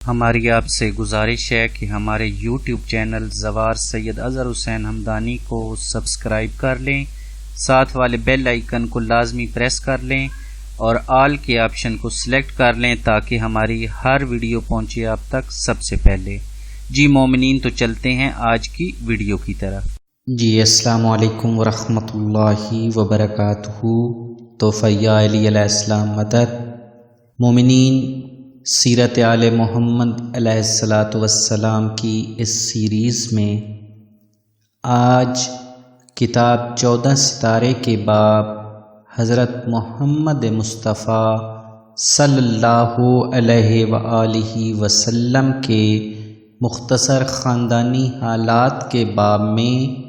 ہماری آپ سے گزارش ہے کہ ہمارے یوٹیوب چینل زوار سید اظہر حسین ہمدانی کو سبسکرائب کر لیں، ساتھ والے بیل آئیکن کو لازمی پریس کر لیں اور آل کے آپشن کو سلیکٹ کر لیں تاکہ ہماری ہر ویڈیو پہنچے آپ تک سب سے پہلے۔ جی مومنین، تو چلتے ہیں آج کی ویڈیو کی طرف۔ جی السلام علیکم ورحمۃ اللہ وبرکاتہ۔ تحفہ یا علی علیہ السلام مدد۔ مومنین، سیرت آل محمد علیہ الصلاۃ والسلام کی اس سیریز میں آج کتاب 14 ستارے کے باب حضرت محمد مصطفیٰ صلی اللہ علیہ وآلہ وسلم کے مختصر خاندانی حالات کے باب میں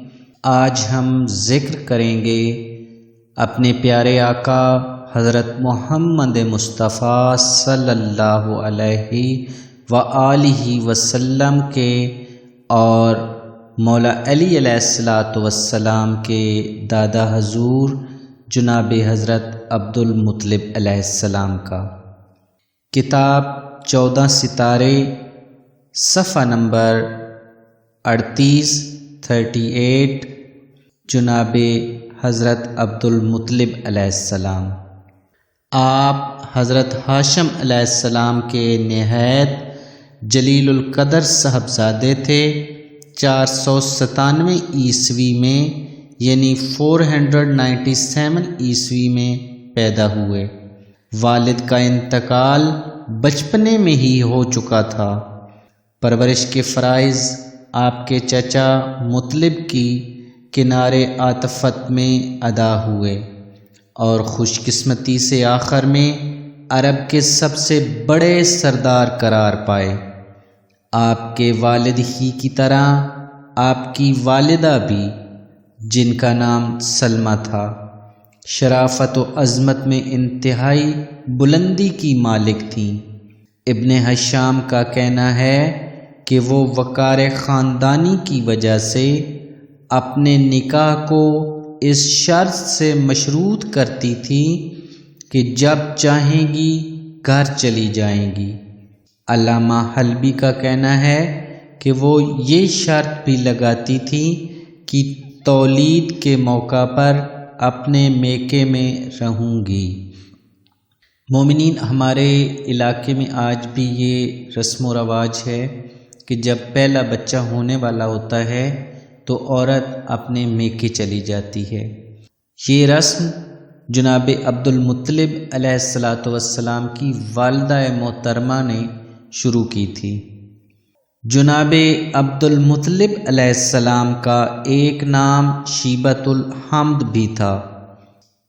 آج ہم ذکر کریں گے اپنے پیارے آقا حضرت محمد مصطفیٰ صلی اللہ علیہ وآلہ وسلم کے اور مولا علی علیہ الصلاۃ والسلام کے دادا حضور جناب حضرت عبد المطلب علیہ السلام کا۔ کتاب 14 ستارے، صفحہ نمبر 38 جناب حضرت عبد المطلب علیہ السلام۔ آپ حضرت ہاشم علیہ السلام کے نہایت جلیل القدر صاحبزادے تھے۔ 497 عیسوی میں یعنی 497 عیسوی میں پیدا ہوئے۔ والد کا انتقال بچپنے میں ہی ہو چکا تھا۔ پرورش کے فرائض آپ کے چچا مطلب کی کنارے عاطفت میں ادا ہوئے اور خوش قسمتی سے آخر میں عرب کے سب سے بڑے سردار قرار پائے۔ آپ کے والد ہی کی طرح آپ کی والدہ بھی، جن کا نام سلمہ تھا، شرافت و عظمت میں انتہائی بلندی کی مالک تھیں۔ ابن ہشام کا کہنا ہے کہ وہ وقار خاندانی کی وجہ سے اپنے نکاح کو اس شرط سے مشروط کرتی تھی کہ جب چاہیں گی گھر چلی جائیں گی۔ علامہ حلبی کا کہنا ہے کہ وہ یہ شرط بھی لگاتی تھی کہ تولید کے موقع پر اپنے میکے میں رہوں گی۔ مومنین، ہمارے علاقے میں آج بھی یہ رسم و رواج ہے کہ جب پہلا بچہ ہونے والا ہوتا ہے تو عورت اپنے میکے چلی جاتی ہے۔ یہ رسم جناب عبد المطلب علیہ الصلاۃ والسلام کی والدہ محترمہ نے شروع کی تھی۔ جناب عبد المطلب علیہ السلام کا ایک نام شیبۃ الحمد بھی تھا،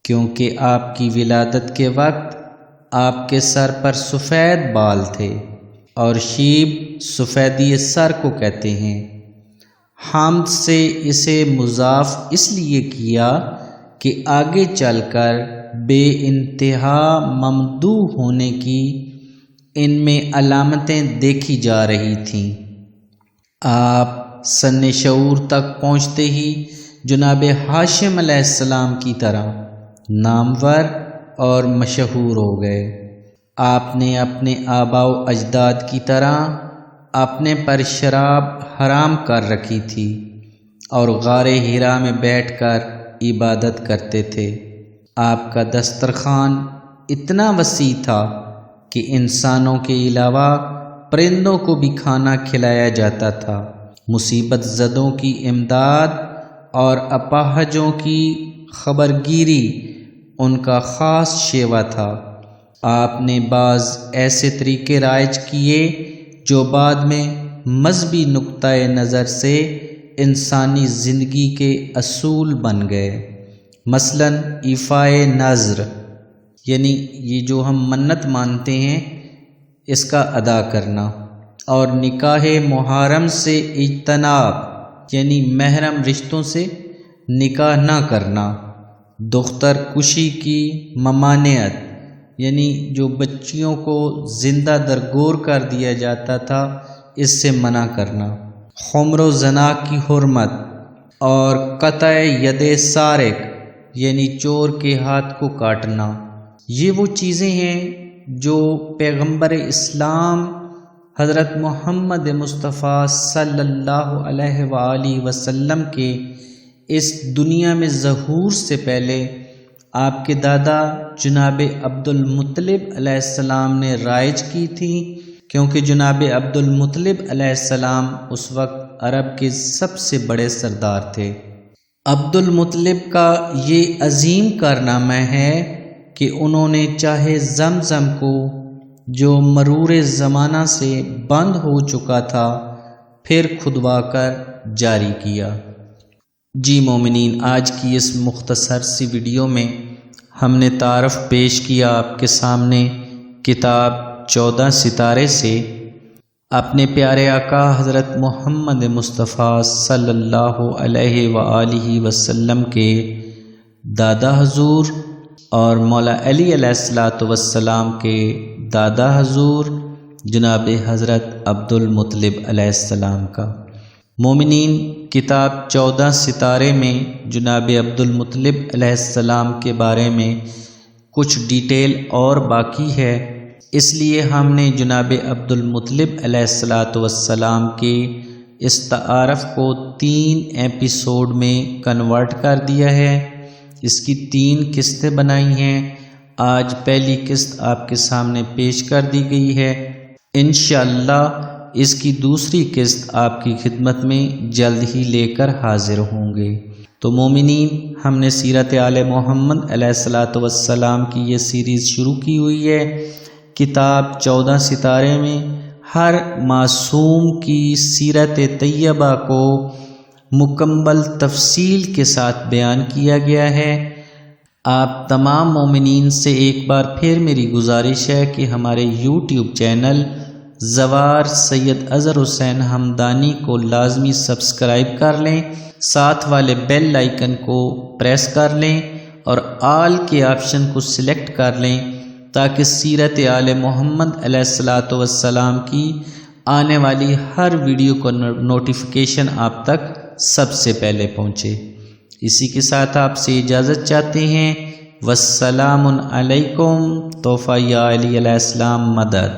کیونکہ آپ کی ولادت کے وقت آپ کے سر پر سفید بال تھے اور شیب سفیدی سر کو کہتے ہیں۔ حمد سے اسے مضاف اس لیے کیا کہ آگے چل کر بے انتہا ممدوح ہونے کی ان میں علامتیں دیکھی جا رہی تھیں۔ آپ سن شعور تک پہنچتے ہی جناب ہاشم علیہ السلام کی طرح نامور اور مشہور ہو گئے۔ آپ نے اپنے آباء و اجداد کی طرح اپنے پر شراب حرام کر رکھی تھی اور غار ہرا میں بیٹھ کر عبادت کرتے تھے۔ آپ کا دسترخوان اتنا وسیع تھا کہ انسانوں کے علاوہ پرندوں کو بھی کھانا کھلایا جاتا تھا۔ مصیبت زدوں کی امداد اور اپاہجوں کی خبرگیری ان کا خاص شیوا تھا۔ آپ نے بعض ایسے طریقے رائج کیے جو بعد میں مذہبی نقطۂ نظر سے انسانی زندگی کے اصول بن گئے۔ مثلاً ایفائے نذر، یعنی یہ جو ہم منت مانتے ہیں اس کا ادا کرنا، اور نکاح محرم سے اجتناب، یعنی محرم رشتوں سے نکاح نہ کرنا، دختر کشی کی ممانعت، یعنی جو بچیوں کو زندہ درگور کر دیا جاتا تھا اس سے منع کرنا، خمر و زنا کی حرمت، اور قطع ید سارق یعنی چور کے ہاتھ کو کاٹنا۔ یہ وہ چیزیں ہیں جو پیغمبر اسلام حضرت محمد مصطفیٰ صلی اللہ علیہ وآلہ وسلم کے اس دنیا میں ظہور سے پہلے آپ کے دادا جناب عبد المطلب علیہ السلام نے رائج کی تھی، کیونکہ جناب عبد المطلب علیہ السلام اس وقت عرب کے سب سے بڑے سردار تھے۔ عبد المطلب کا یہ عظیم کارنامہ ہے کہ انہوں نے چاہے زمزم کو جو مرور زمانہ سے بند ہو چکا تھا پھر کھدوا کر جاری کیا۔ جی مومنین، آج کی اس مختصر سی ویڈیو میں ہم نے تعارف پیش کیا آپ کے سامنے کتاب 14 ستارے سے اپنے پیارے آقا حضرت محمد مصطفیٰ صلی اللہ علیہ وآلہ وسلم کے دادا حضور اور مولا علی علیہ الصلوۃ والسلام کے دادا حضور جناب حضرت عبد المطلب علیہ السلام کا۔ مومنین، کتاب 14 ستارے میں جناب عبد المطلب علیہ السلام کے بارے میں کچھ ڈیٹیل اور باقی ہے، اس لیے ہم نے جناب عبد المطلب علیہ الصلوۃ والسلام کے اس تعارف کو 3 ایپیسوڈ میں کنورٹ کر دیا ہے۔ اس کی 3 قسطیں بنائی ہیں۔ آج پہلی قسط آپ کے سامنے پیش کر دی گئی ہے، انشاءاللہ اس کی دوسری قسط آپ کی خدمت میں جلد ہی لے کر حاضر ہوں گے۔ تو مومنین، ہم نے سیرت آل محمد علیہ الصلوۃ والسلام کی یہ سیریز شروع کی ہوئی ہے۔ کتاب 14 ستارے میں ہر معصوم کی سیرت طیبہ کو مکمل تفصیل کے ساتھ بیان کیا گیا ہے۔ آپ تمام مومنین سے ایک بار پھر میری گزارش ہے کہ ہمارے یوٹیوب چینل زوار سید اظہر حسین ہمدانی کو لازمی سبسکرائب کر لیں، ساتھ والے بیل آئیکن کو پریس کر لیں اور آل کے آپشن کو سلیکٹ کر لیں تاکہ سیرت آل محمد علیہ الصلوۃ والسلام کی آنے والی ہر ویڈیو کو نوٹیفیکیشن آپ تک سب سے پہلے پہنچے۔ اسی کے ساتھ آپ سے اجازت چاہتے ہیں۔ والسلام علیکم۔ توفیق علی علیہ السلام مدد۔